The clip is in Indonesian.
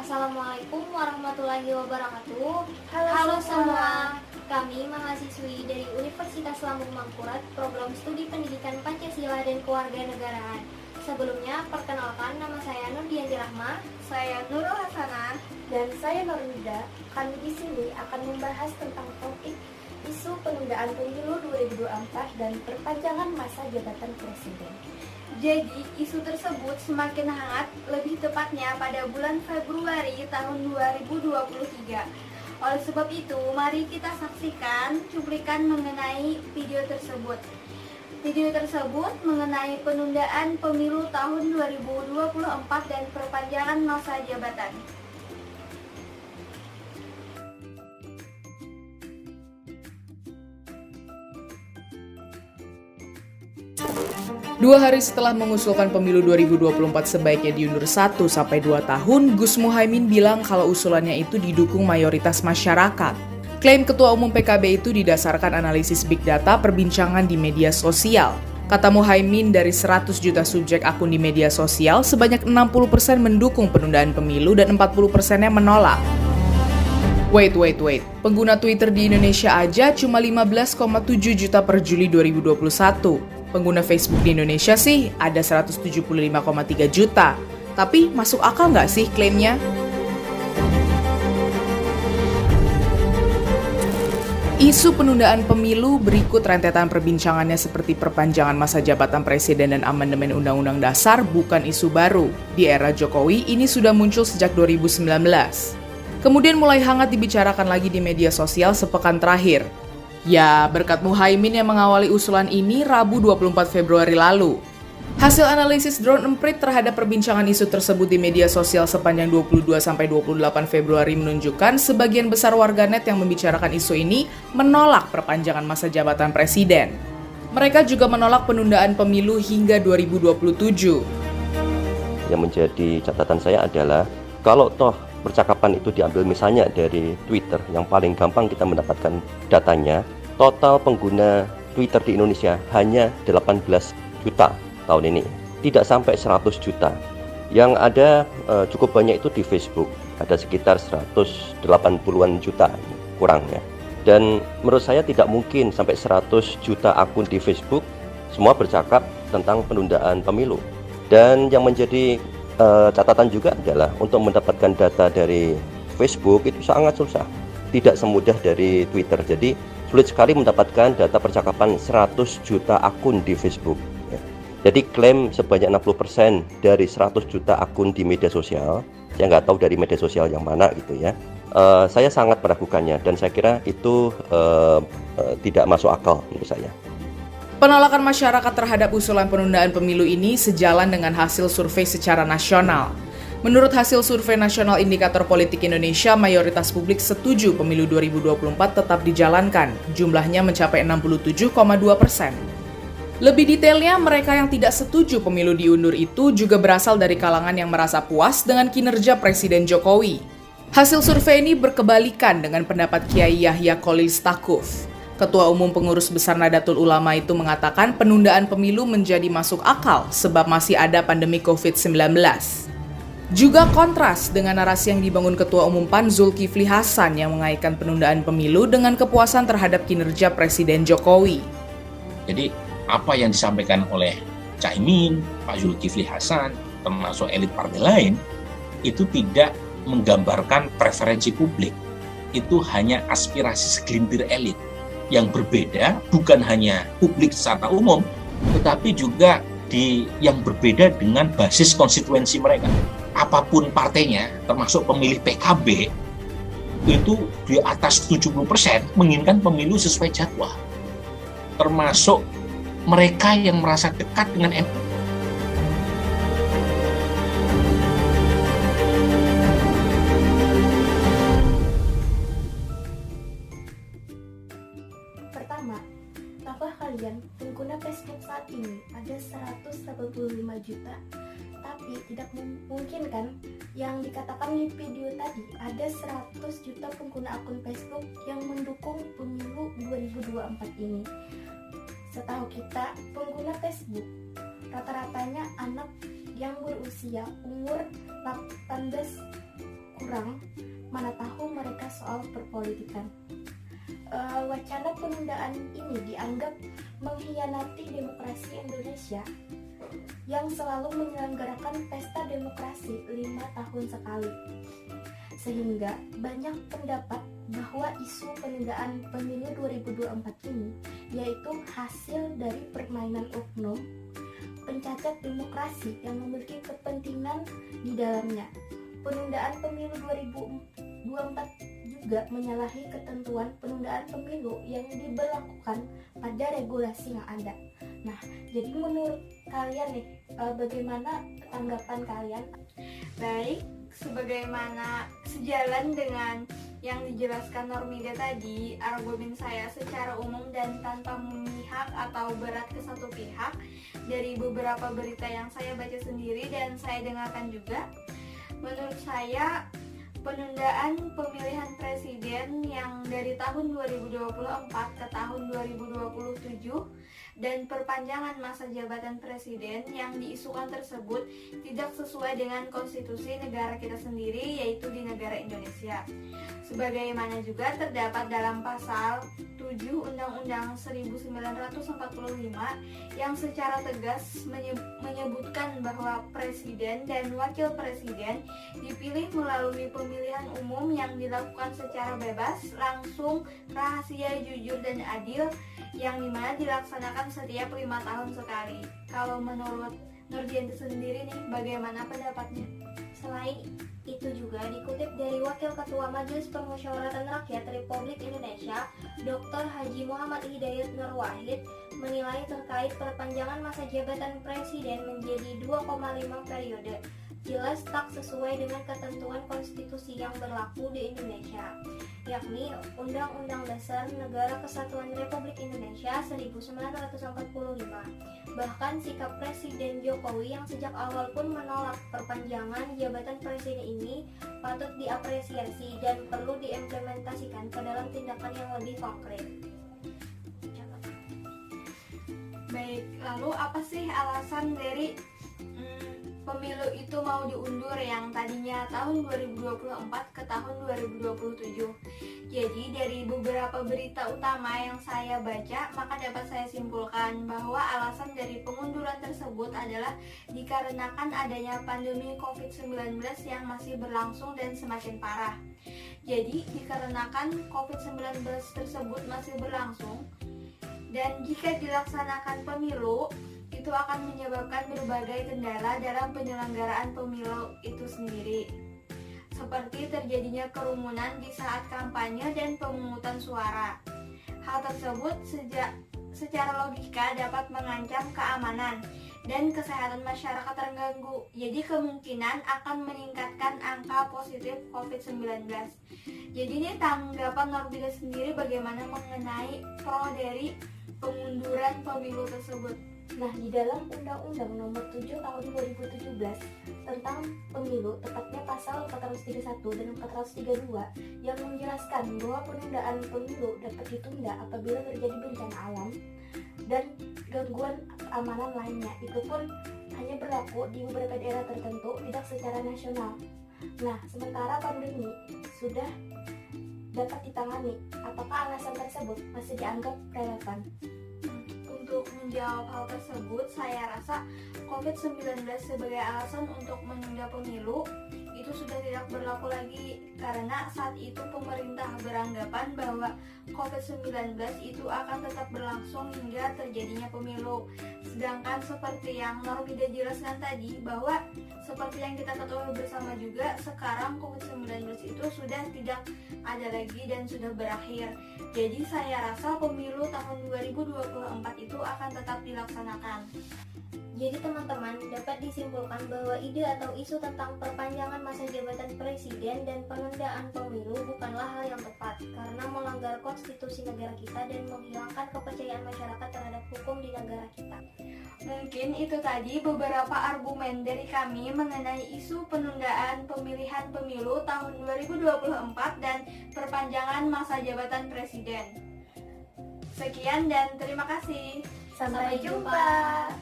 Assalamualaikum warahmatullahi wabarakatuh. Halo Halo semua. semua. Kami mahasiswi dari Universitas Lambung Mangkurat, program studi pendidikan Pancasila dan Kewarganegaraan. Sebelumnya, perkenalkan, nama saya Nurdianti Rahma. Saya Nurul Hasanah Dan saya Norwida. Kami di sini akan membahas tentang topik isu penundaan pemilu 2024 dan perpanjangan masa jabatan presiden. Jadi, isu tersebut semakin hangat, lebih tepatnya pada bulan Februari tahun 2023. Oleh sebab itu, mari kita saksikan cuplikan mengenai video tersebut. Video tersebut mengenai penundaan pemilu tahun 2024 dan perpanjangan masa jabatan. Dua hari setelah mengusulkan pemilu 2024 sebaiknya diundur 1-2 tahun, Gus Muhaimin bilang kalau usulannya itu didukung mayoritas masyarakat. Klaim Ketua Umum PKB itu didasarkan analisis Big Data perbincangan di media sosial. Kata Muhaimin, dari 100 juta subjek akun di media sosial, sebanyak 60% mendukung penundaan pemilu dan 40%-nya menolak. Wait. Pengguna Twitter di Indonesia aja cuma 15,7 juta per Juli 2021. Pengguna Facebook di Indonesia sih ada 175,3 juta. Tapi masuk akal nggak sih klaimnya? Isu penundaan pemilu berikut rentetan perbincangannya seperti perpanjangan masa jabatan presiden dan amandemen Undang-Undang Dasar bukan isu baru. Di era Jokowi, ini sudah muncul sejak 2019. Kemudian mulai hangat dibicarakan lagi di media sosial sepekan terakhir. Ya, berkat Muhaimin yang mengawali usulan ini Rabu 24 Februari lalu. Hasil analisis drone emprit terhadap perbincangan isu tersebut di media sosial sepanjang 22-28 Februari menunjukkan sebagian besar warganet yang membicarakan isu ini menolak perpanjangan masa jabatan presiden. Mereka juga menolak penundaan pemilu hingga 2027. Yang menjadi catatan saya adalah kalau toh percakapan itu diambil misalnya dari Twitter, yang paling gampang kita mendapatkan datanya, total pengguna Twitter di Indonesia hanya 18 juta tahun ini, tidak sampai 100 juta. Yang ada cukup banyak itu di Facebook, ada sekitar 180-an juta kurangnya. Dan menurut saya tidak mungkin sampai 100 juta akun di Facebook semua bercakap tentang penundaan pemilu. Dan yang menjadi catatan juga adalah untuk mendapatkan data dari Facebook itu sangat susah, tidak semudah dari Twitter. Jadi sulit sekali mendapatkan data percakapan 100 juta akun di Facebook. Jadi klaim sebanyak 60% dari 100 juta akun di media sosial, saya nggak tahu dari media sosial yang mana gitu ya. Saya sangat meragukannya dan saya kira itu tidak masuk akal menurut saya. Penolakan masyarakat terhadap usulan penundaan pemilu ini sejalan dengan hasil survei secara nasional. Menurut hasil survei Nasional Indikator Politik Indonesia, mayoritas publik setuju pemilu 2024 tetap dijalankan. Jumlahnya mencapai 67,2%. Lebih detailnya, mereka yang tidak setuju pemilu diundur itu juga berasal dari kalangan yang merasa puas dengan kinerja Presiden Jokowi. Hasil survei ini berkebalikan dengan pendapat Kiai Yahya Khalil Stakuf. Ketua Umum Pengurus Besar Nahdlatul Ulama itu mengatakan penundaan pemilu menjadi masuk akal sebab masih ada pandemi COVID-19. Juga kontras dengan narasi yang dibangun Ketua Umum PAN Zulkifli Hasan yang mengaitkan penundaan pemilu dengan kepuasan terhadap kinerja Presiden Jokowi. Jadi apa yang disampaikan oleh Caimin, Pak Zulkifli Hasan, termasuk elit partai lain, itu tidak menggambarkan preferensi publik. Itu hanya aspirasi segelintir elit. Yang berbeda bukan hanya publik secara umum, tetapi juga yang berbeda dengan basis konstituensi mereka. Apapun partainya, termasuk pemilih PKB, itu di atas 70% menginginkan pemilu sesuai jadwal. Termasuk mereka yang merasa dekat dengan MU. Pertama, tahukah kalian pengguna Facebook saat ini ada 185 juta? Tapi tidak mungkin kan yang dikatakan di video tadi, ada 100 juta pengguna akun Facebook yang mendukung pemilu 2024 ini. Setahu kita, pengguna Facebook rata-ratanya anak yang berusia umur 18 kurang, mana tahu mereka soal perpolitikan. Wacana penundaan ini dianggap mengkhianati demokrasi Indonesia yang selalu menyelenggarakan pesta demokrasi 5 tahun sekali. Sehingga banyak pendapat bahwa isu penundaan pemilu 2024 ini yaitu hasil dari permainan oknum pencacat demokrasi yang memiliki kepentingan di dalamnya. Penundaan pemilu 2024 juga menyalahi ketentuan penundaan pemilu yang diberlakukan pada regulasi yang ada. Nah, jadi menurut kalian nih, bagaimana tanggapan kalian? Baik, sebagaimana sejalan dengan yang dijelaskan Normida tadi, argumen saya secara umum dan tanpa memihak atau berat ke satu pihak dari beberapa berita yang saya baca sendiri dan saya dengarkan juga, menurut saya penundaan pemilihan presiden yang dari tahun 2024 ke tahun 2027 dan perpanjangan masa jabatan presiden yang diisukan tersebut tidak sesuai dengan konstitusi negara kita sendiri, yaitu di negara Indonesia. Sebagaimana juga terdapat dalam pasal 7 Undang-Undang 1945 yang secara tegas menyebutkan bahwa presiden dan wakil presiden dipilih melalui pemilihan umum yang dilakukan secara bebas, langsung, rahasia, jujur, dan adil, yang dimana dilaksanakan setiap 5 tahun sekali. Kalau menurut Nurdianti sendiri nih, bagaimana pendapatnya? Selain itu juga dikutip dari Wakil Ketua Majelis Permusyawaratan Rakyat Republik Indonesia, Dr. Haji Muhammad Hidayat Nur Wahid, menilai terkait perpanjangan masa jabatan presiden menjadi 2,5 periode jelas tak sesuai dengan ketentuan konstitusi yang berlaku di Indonesia, yakni Undang-Undang Dasar Negara Kesatuan Republik Indonesia 1945. Bahkan sikap Presiden Jokowi yang sejak awal pun menolak perpanjangan jabatan presiden ini patut diapresiasi dan perlu diimplementasikan ke dalam tindakan yang lebih konkret. Baik, lalu apa sih alasan dari pemilu itu mau diundur yang tadinya tahun 2024 ke tahun 2027? Jadi dari beberapa berita utama yang saya baca, maka dapat saya simpulkan bahwa alasan dari pengunduran tersebut adalah dikarenakan adanya pandemi COVID-19 yang masih berlangsung dan semakin parah. Jadi dikarenakan COVID-19 tersebut masih berlangsung, dan jika dilaksanakan pemilu, itu akan menyebabkan berbagai kendala dalam penyelenggaraan pemilu itu sendiri, seperti terjadinya kerumunan di saat kampanye dan pemungutan suara. Hal tersebut secara logika dapat mengancam keamanan dan kesehatan masyarakat terganggu, jadi kemungkinan akan meningkatkan angka positif COVID-19. Jadi ini tanggapan Norbida sendiri bagaimana mengenai pro dari pengunduran pemilu tersebut? Nah, di dalam Undang-Undang Nomor 7 Tahun 2017 tentang Pemilu, tepatnya pasal 431 dan 432 yang menjelaskan bahwa penundaan pemilu dapat ditunda apabila terjadi bencana alam dan gangguan keamanan lainnya. Itu pun hanya berlaku di beberapa daerah tertentu, tidak secara nasional. Nah, sementara pandemi sudah dapat ditangani, apakah alasan tersebut masih dianggap relevan? Untuk menjawab hal tersebut, saya rasa COVID-19 sebagai alasan untuk menunda pemilu itu sudah tidak berlaku lagi, karena saat itu pemerintah beranggapan bahwa COVID-19 itu akan tetap berlangsung hingga terjadinya pemilu. Sedangkan seperti yang Norbida jelaskan tadi, bahwa seperti yang kita ketahui bersama juga, sekarang COVID-19 itu sudah tidak ada lagi dan sudah berakhir. Jadi saya rasa pemilu tahun 2024 itu akan tetap dilaksanakan. Jadi teman-teman, dapat disimpulkan bahwa ide atau isu tentang perpanjangan masa jabatan presiden dan penundaan pemilu bukanlah hal yang tepat karena melanggar konstitusi negara kita dan menghilangkan kepercayaan masyarakat terhadap hukum di negara kita. Mungkin itu tadi beberapa argumen dari kami mengenai isu penundaan pemilihan pemilu tahun 2024 dan perpanjangan masa jabatan presiden. Sekian dan terima kasih. Sampai jumpa.